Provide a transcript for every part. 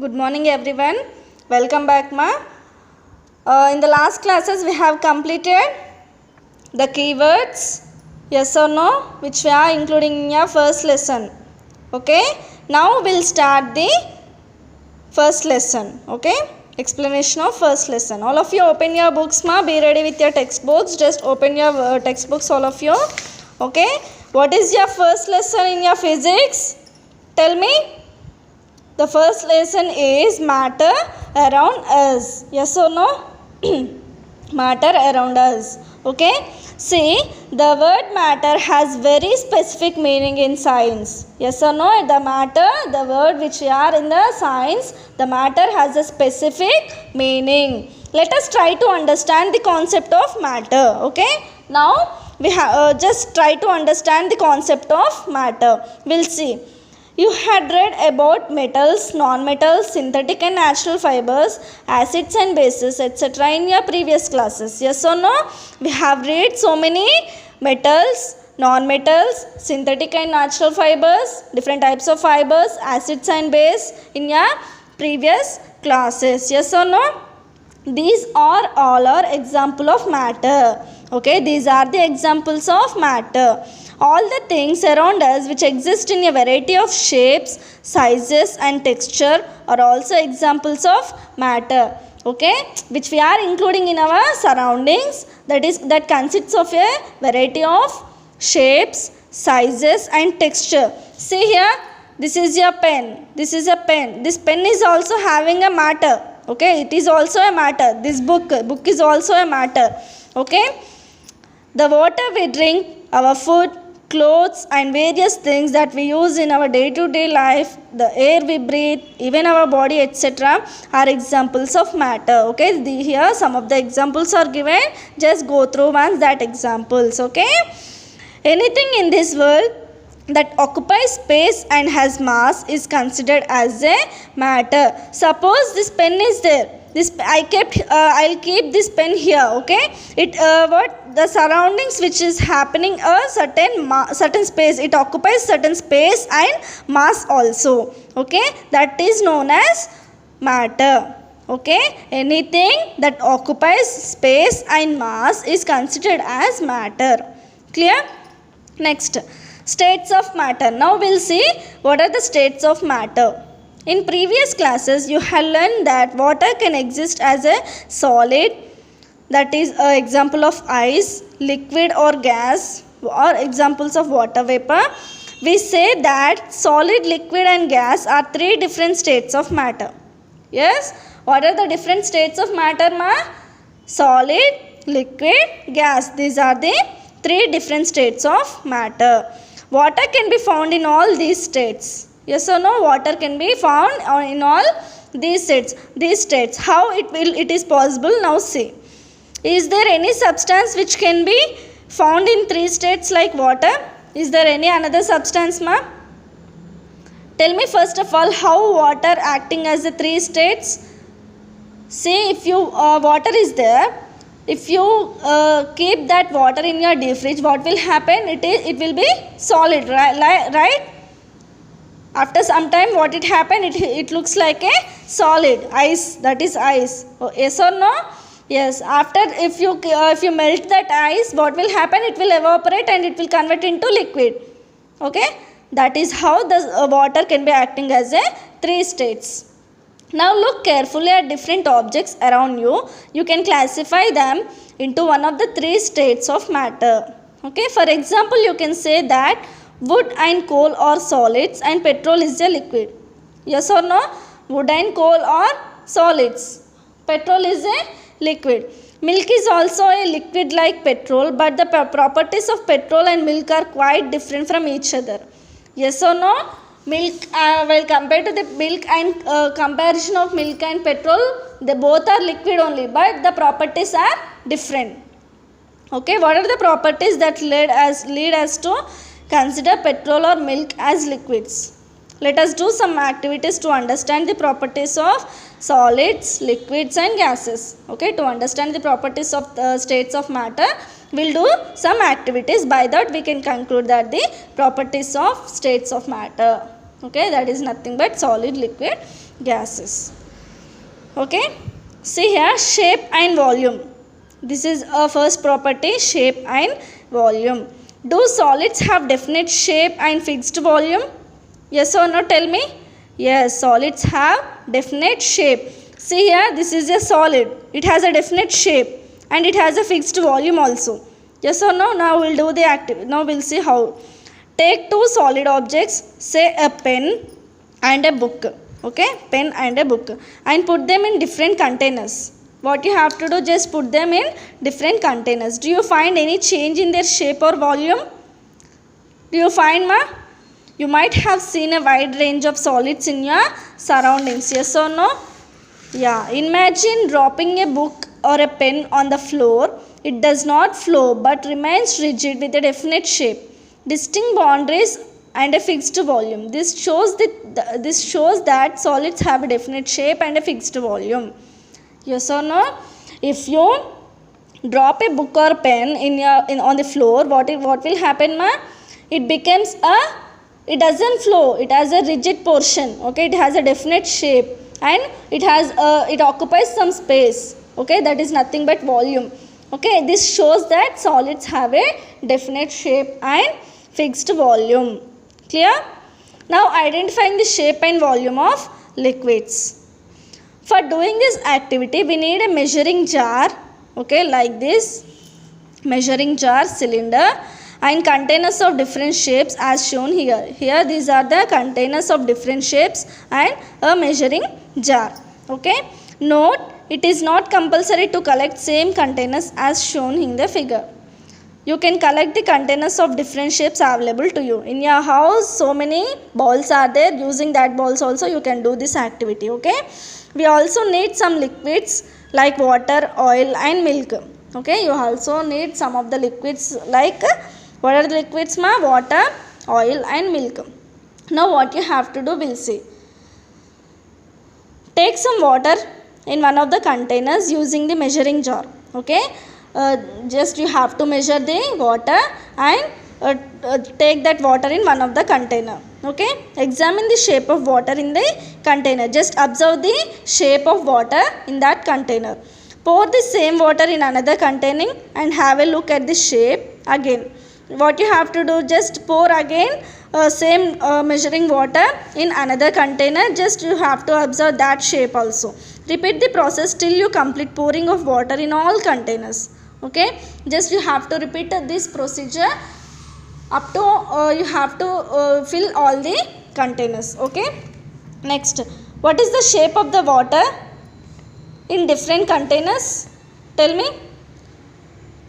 Good morning everyone. Welcome back ma. In the last classes we have completed the keywords yes or no which we are including in your first lesson. Okay. Now we'll start the first lesson. Okay. Explanation of first lesson. All of you open your books ma. Be ready with your textbooks. Just open your textbooks all of you. Okay. What is your first lesson in your physics? Tell me. The first lesson is matter around us. Yes or no? Matter around us. Okay. See, the word matter has very specific meaning in science. Yes or no? The matter, the word which we are in the science, the matter has a specific meaning. Let us try to understand the concept of matter. Okay. Now we have just try to understand the concept of matter. We'll see. You had read about metals, non-metals, synthetic and natural fibers, acids and bases, etc. in your previous classes. Yes or no? We have read so many metals, non-metals, synthetic and natural fibers, different types of fibers, acids and base in your previous classes. Yes or no? These are all our example of matter. Okay, these are the examples of matter. All the things around us which exist in a variety of shapes, sizes and texture are also examples of matter. Okay, which we are including in our surroundings, that consists of a variety of shapes, sizes and texture. See here, this is your pen, this is a pen. This pen is also having a matter. Okay, it is also a matter. This book is also a matter. Okay, the water we drink, our food, clothes and various things that we use in our day-to-day life, the air we breathe, even our body, etc. are examples of matter. Okay, here some of the examples are given. Just go through once that examples. Okay, anything in this world that occupies space and has mass is considered as a matter. Suppose this pen is there. I'll keep this pen here. Okay, what the surroundings which is happening a certain space, it occupies certain space and mass also. Okay, that is known as matter. Okay, anything that occupies space and mass is considered as matter. Clear? Next, states of matter. Now we'll see what are the states of matter. In previous classes, you have learned that water can exist as a solid, that is an example of ice, liquid or gas, or examples of water vapor. We say that solid, liquid and gas are three different states of matter. Yes? What are the different states of matter, ma? Solid, liquid, gas. These are the three different states of matter. Water can be found in all these states. Yes or no? Water can be found in all these states. How it is possible? Now see. Is there any substance which can be found in three states like water? Is there any another substance, ma? Tell me first of all how water acting as the three states. See, if you water is there, if you keep that water in your deep fridge, what will happen? It will be solid, right? After some time, what it happen? It looks like a solid ice. That is ice. Oh, yes or no? Yes. After if you melt that ice, what will happen? It will evaporate and it will convert into liquid. Okay. That is how the water can be acting as a three states. Now look carefully at different objects around you. You can classify them into one of the three states of matter. Okay. For example, you can say that wood and coal are solids and petrol is a liquid. Yes or no? Wood and coal are solids. Petrol is a liquid. Milk is also a liquid like petrol, but the properties of petrol and milk are quite different from each other. Yes or no? Milk, well, compared to the milk and comparison of milk and petrol, they both are liquid only, but the properties are different. Okay, what are the properties that lead us to consider petrol or milk as liquids? Let us do some activities to understand the properties of solids, liquids and gases. Okay, to understand the properties of the states of matter, we'll do some activities. By that we can conclude that the properties of states of matter. Okay, that is nothing but solid, liquid, gases. Okay, see here, shape and volume. This is a first property, shape and volume. Do solids have definite shape and fixed volume? Yes or no, tell me. Yes, solids have definite shape. See here, this is a solid. It has a definite shape and it has a fixed volume also. Yes or no? Now we'll do the activity. Now we'll see how. Take two solid objects, say a pen and a book. Okay, pen and a book, and put them in different containers. What you have to do, just put them in different containers. Do you find any change in their shape or volume? Do you find, ma? You might have seen a wide range of solids in your surroundings. Yes or no? Yeah. Imagine dropping a book or a pen on the floor. It does not flow but remains rigid with a definite shape, distinct boundaries and a fixed volume. This shows that solids have a definite shape and a fixed volume. Yes or no? If you drop a book or pen on the floor, what will happen, ma? It doesn't flow. It has a rigid portion. Okay, it has a definite shape and it occupies some space. Okay, that is nothing but volume. Okay, this shows that solids have a definite shape and fixed volume. Clear? Now identifying the shape and volume of liquids. For doing this activity, we need a measuring jar. Okay, like this. Measuring jar, cylinder, and containers of different shapes as shown here. Here these are the containers of different shapes and a measuring jar. Okay. Note, it is not compulsory to collect same containers as shown in the figure. You can collect the containers of different shapes available to you. In your house, so many balls are there. Using that balls also you can do this activity. Okay. We also need some liquids like water, oil and milk. Okay. You also need some of the liquids like, what are the liquids, ma? Water, oil and milk. Now what you have to do, we'll see. Take some water in one of the containers using the measuring jar. Okay. Just you have to measure the water and take that water in one of the container. Okay. Examine the shape of water in the container. Just observe the shape of water in that container. Pour the same water in another container and have a look at the shape again. What you have to do, just pour again same measuring water in another container. Just you have to observe that shape also. Repeat the process till you complete pouring of water in all containers. Okay, just you have to repeat this procedure up to you have to fill all the containers. Okay. Next, what is the shape of the water in different containers? Tell me,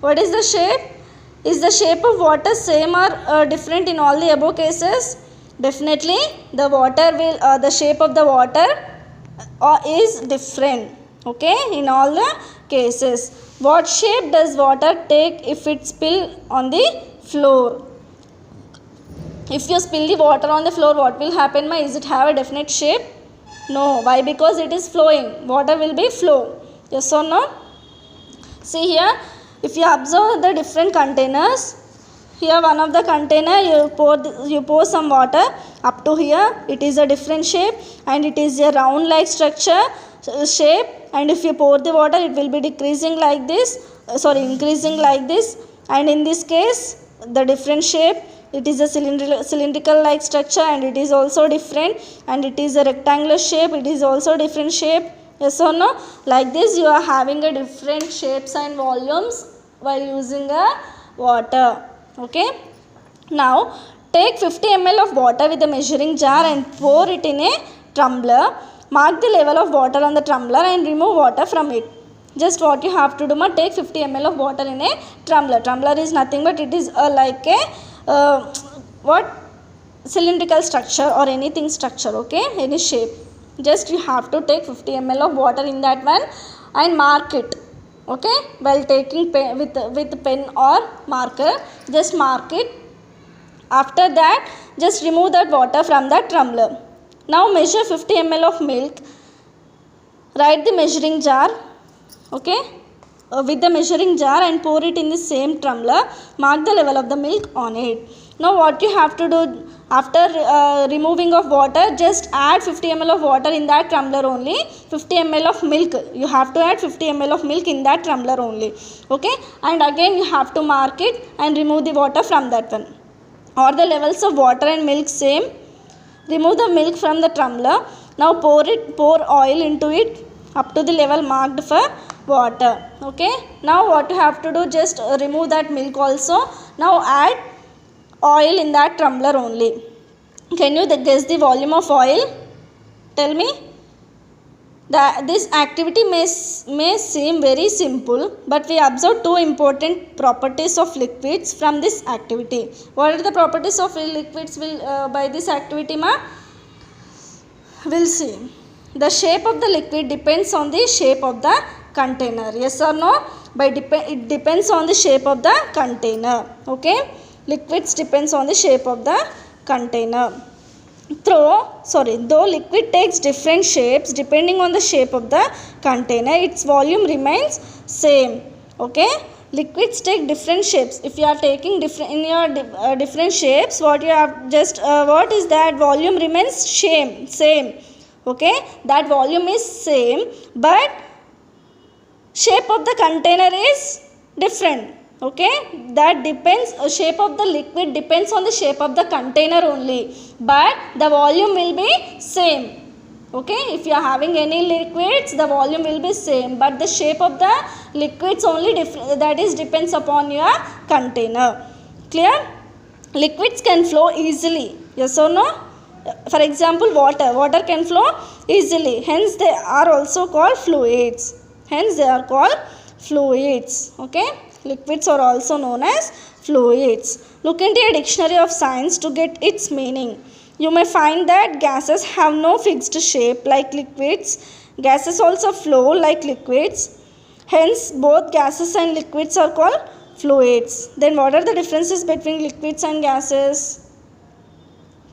what is the shape? Is the shape of water same or different in all the above cases? Definitely the water will the shape of the water is different. Okay, in all the cases. What shape does water take if it spill on the floor? If you spill the water on the floor, what will happen, ma? Is it have a definite shape? No. Why? Because it is flowing. Water will be flow. Yes or no? See here, if you observe the different containers, here one of the container you pour some water up to here. It is a different shape and it is a round like structure shape, and if you pour the water it will be decreasing like this, increasing like this, and in this case the different shape, it is a cylindrical like structure and it is also different, and it is a rectangular shape, it is also different shape. Yes or no? Like this you are having a different shapes and volumes while using a water. Okay. Now take 50 ml of water with a measuring jar and pour it in a tumbler. Mark the level of water on the tumbler and remove water from it. Just what you have to do, take 50 ml of water in a tumbler. Tumbler is nothing but it is like a cylindrical structure or anything structure. Okay, any shape. Just you have to take 50 ml of water in that one and mark it. Okay, while taking pen, with pen or marker, just mark it. After that, just remove that water from that tumbler. Now measure 50 ml of milk. Write the measuring jar. Okay, with the measuring jar and pour it in the same tumbler. Mark the level of the milk on it. Now what you have to do after removing of water, just add 50 ml of water in that tumbler only. 50 ml of milk, you have to add 50 ml of milk in that tumbler only. Okay, and again you have to mark it and remove the water from that one. Are the levels of water and milk same? Remove the milk from the tumbler. Now pour oil into it up to the level marked for water. Okay, now what you have to do, just remove that milk also. Now add oil in that tumbler only. Can you guess the volume of oil? Tell me. This activity may seem very simple, but we observe two important properties of liquids from this activity. What are the properties of liquids by this activity, ma? We'll see. The shape of the liquid depends on the shape of the container. Yes or no? It depends on the shape of the container. Okay, liquids depends on the shape of the container. Though liquid takes different shapes depending on the shape of the container, its volume remains same. Okay, liquids take different shapes. If you are taking different shapes, what you have what is that? Volume remains same. Okay, that volume is same, but shape of the container is different. Okay, that depends, shape of the liquid depends on the shape of the container only, but the volume will be same. Okay, if you are having any liquids, the volume will be same, but the shape of the liquids only that is depends upon your container. Clear? Liquids can flow easily. Yes or no? For example, water can flow easily, hence they are also called fluids. Okay, liquids are also known as fluids. Look into a dictionary of science to get its meaning. You may find that gases have no fixed shape like liquids. Gases also flow like liquids. Hence, both gases and liquids are called fluids. Then what are the differences between liquids and gases?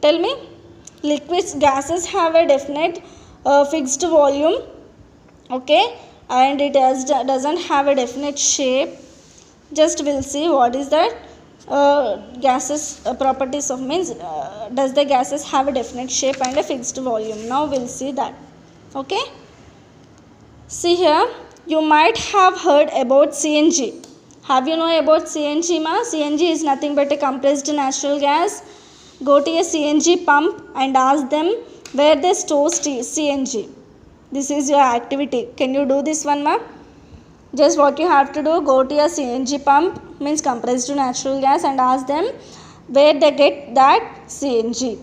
Tell me. Gases have a definite fixed volume. Okay, and it doesn't have a definite shape. Just we'll see what is that gases properties of means does the gases have a definite shape and a fixed volume. Now we'll see that. Okay, see here, you might have heard about CNG. Have you know about CNG, ma? CNG is nothing but a compressed natural gas. Go to a CNG pump and ask them where they store CNG. This is your activity. Can you do this one, ma? Just what you have to do, go to a CNG pump, means compressed natural gas, and ask them where they get that CNG.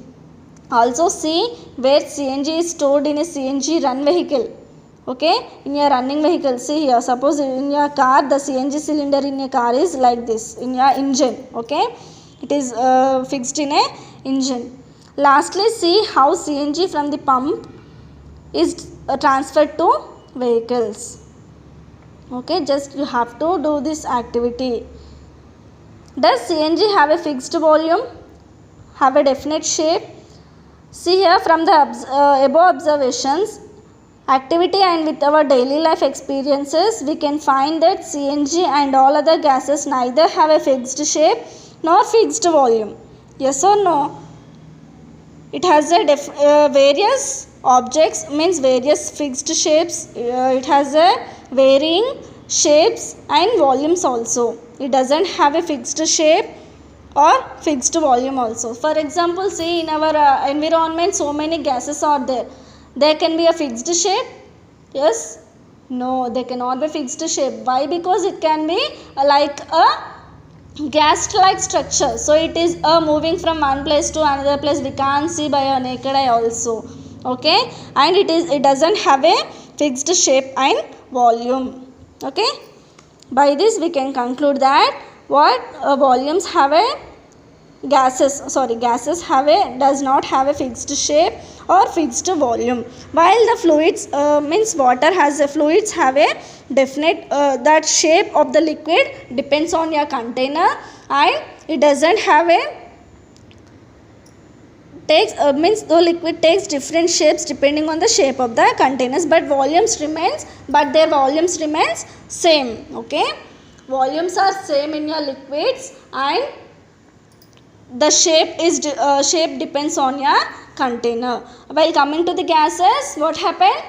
Also see where CNG is stored in a CNG run vehicle. Okay, in your running vehicle, see here, suppose in your car the CNG cylinder in your car is like this in your engine. Okay, it is fixed in a engine. Lastly, see how CNG from the pump is transferred to vehicles. Okay, just you have to do this activity. Does CNG have a fixed volume, have a definite shape? See here, from the above observations, activity, and with our daily life experiences, we can find that CNG and all other gases neither have a fixed shape nor fixed volume. Yes or no? It has a various objects, means various fixed shapes. It has a varying shapes and volumes also. It doesn't have a fixed shape or fixed volume also. For example, see in our environment, so many gases are there. There can be a fixed shape? Yes? No, they cannot be fixed shape. Why? Because it can be like a gas-like structure. So it is moving from one place to another place. We can't see by our naked eye also. Okay, and it doesn't have a fixed shape and volume. Okay, by this we can conclude that what volumes have a gases does not have a fixed shape or fixed volume, while the fluids means water has a fluids have a definite that shape of the liquid depends on your container, and it doesn't have a means the liquid takes different shapes depending on the shape of the containers, but their volumes remains same. Okay, volumes are same in your liquids, and the shape depends on your container. While coming to the gases, what happened?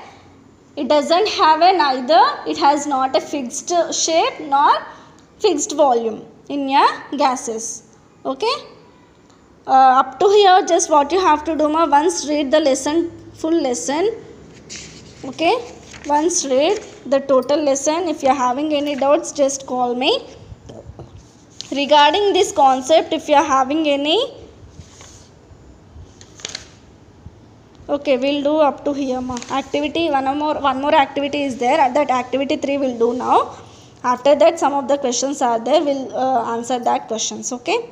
It doesn't have neither it has not a fixed shape nor fixed volume in your gases. Okay. Up to here, just what you have to do, once read the lesson, full lesson. Okay. Once read the total lesson. If you are having any doubts, just call me. Regarding this concept, if you are having any, okay, we'll do up to here. Activity, one more activity is there. That activity 3 we'll do now. After that, some of the questions are there. We'll answer that questions. Okay.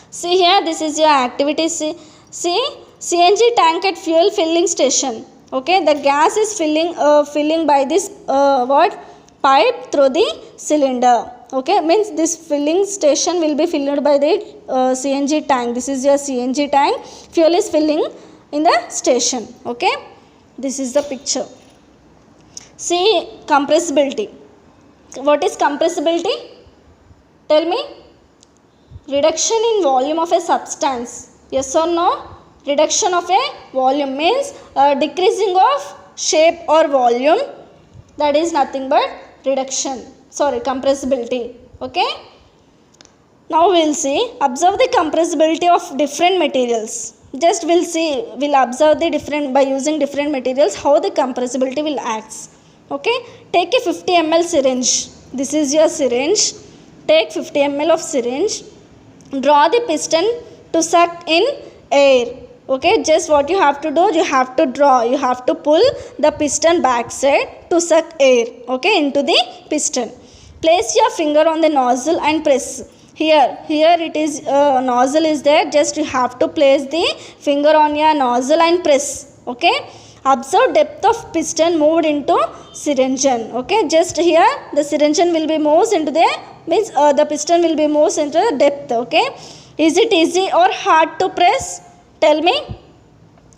See here, this is your activity. See, CNG tank at fuel filling station. Okay, the gas is filling by this pipe through the cylinder. Okay, means this filling station will be filled by the CNG tank. This is your CNG tank. Fuel is filling in the station. Okay, this is the picture. See, compressibility. What is compressibility? Tell me. Reduction in volume of a substance. Yes or no? Reduction of a volume means decreasing of shape or volume. That is nothing but reduction. Sorry, compressibility. Okay. Now we'll see. Observe the compressibility of different materials. Just we'll observe the different, by using different materials, how the compressibility will act. Okay. Take a 50 ml syringe. This is your syringe. Take 50 ml of syringe. Draw the piston to suck in air. Okay, just what you have to do, you have to pull the piston back side to suck air, okay, into the piston. Place your finger on the nozzle and press. Here it is, nozzle is there, just you have to place the finger on your nozzle and press. Okay, observe depth of piston moved into syringe. Okay, just here the syringe will be moved into the, means the piston will be moved into the depth. Okay, is it easy or hard to press? Tell me.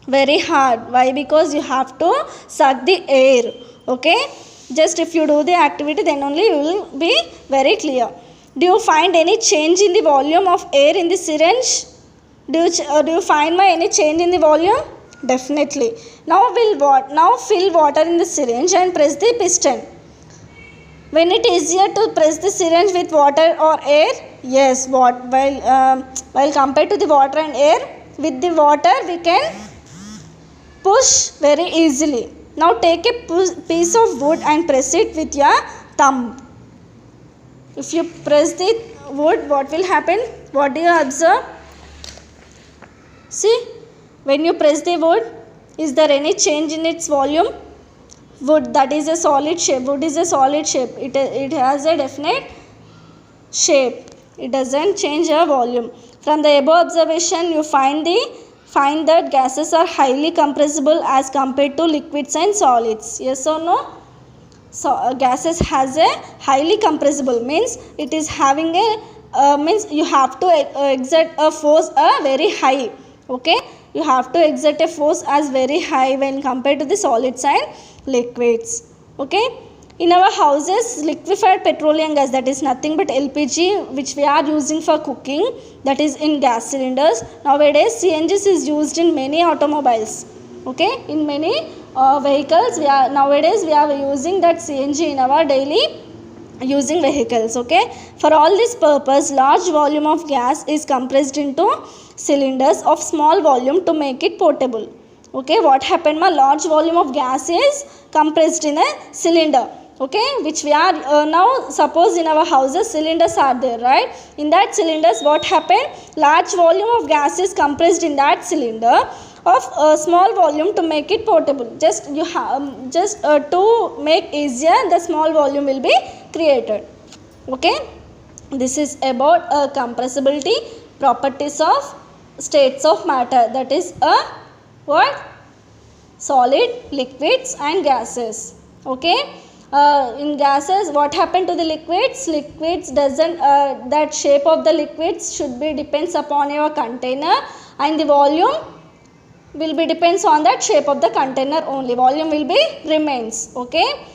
Very hard. Why? Because you have to suck the air. Okay, just if you do the activity, then only you will be very clear. Do you find any change in the volume of air in the syringe? Do you find any change in the volume? Definitely. Now fill water in the syringe and press the piston. When it is easier to press the syringe with water or air? Yes. While compared to the water and air, with the water we can push very easily. Now take a piece of wood and press it with your thumb. If you press the wood, what will happen? What do you observe? See, when you press the wood, is there any change in its volume? Wood, that is a solid shape. Wood is a solid shape. It has a definite shape. It doesn't change your volume. From the above observation, you find that gases are highly compressible as compared to liquids and solids. Yes or no? So gases has a highly compressible, means it is having a means you have to exert a force very high. Okay, you have to exert a force as very high when compared to the solids and liquids. Okay, in our houses, liquefied petroleum gas, that is nothing but LPG, which we are using for cooking, that is in gas cylinders. Nowadays CNGs is used in many automobiles. Okay, in many vehicles, nowadays we are using that CNG in our daily using vehicles. Okay, for all this purpose, large volume of gas is compressed into cylinders of small volume to make it portable. Okay, what happened? Large volume of gas is compressed in a cylinder. Okay, which we are now, suppose in our houses cylinders are there, right? In that cylinders, what happened? Large volume of gas is compressed in that cylinder of small volume to make it portable. Just to make easier, the small volume will be created. Okay, this is about compressibility, properties of states of matter, that is what? Solid, liquids and gases. Okay, in gases, what happened to the liquids? Liquids doesn't, that shape of the liquids should be depends upon your container, and the volume will be depends on that shape of the container only. Volume will be remains. Okay,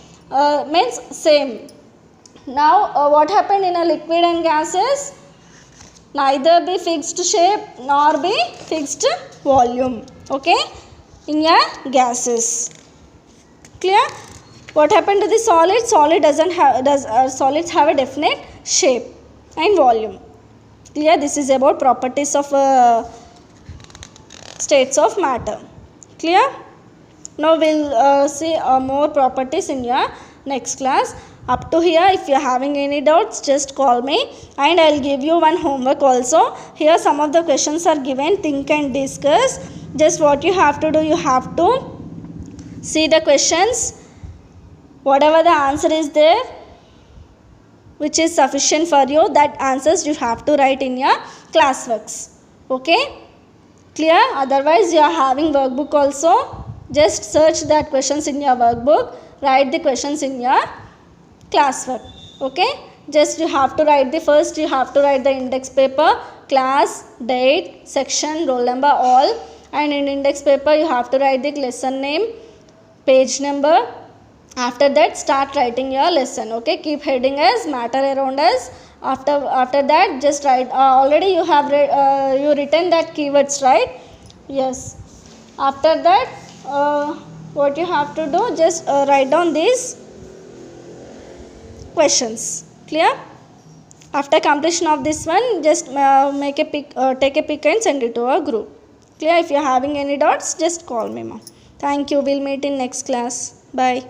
means same. Now what happened in a liquid and gases? neither be fixed shape nor be fixed volume. Okay, in your gases. Clear? What happened to the solid? Solids have a definite shape and volume. Clear? This is about properties of states of matter. Clear? Now we'll see more properties in your next class. Up to here, if you are having any doubts, just call me, and I'll give you one homework also. Here some of the questions are given. Think and discuss. Just what you have to do, you have to see the questions. Whatever the answer is there, which is sufficient for you, that answers you have to write in your classworks. Okay? Clear? Otherwise, you are having workbook also. Just search that questions in your workbook. Write the questions in your classwork. Okay? Just you have to write the first, you have to write the index paper, class, date, section, roll number, all. And in index paper, you have to write the lesson name, page number. After that, start writing your lesson. Okay? Keep heading as matter around us. After that, just write. Already you have you written that keywords, right? Yes. After that, what you have to do, just write down these questions. Clear? After completion of this one, just make a pic, take a pic and send it to a group. Clear? If you are having any doubts, just call me, ma'am. Thank you. We'll meet in next class. Bye.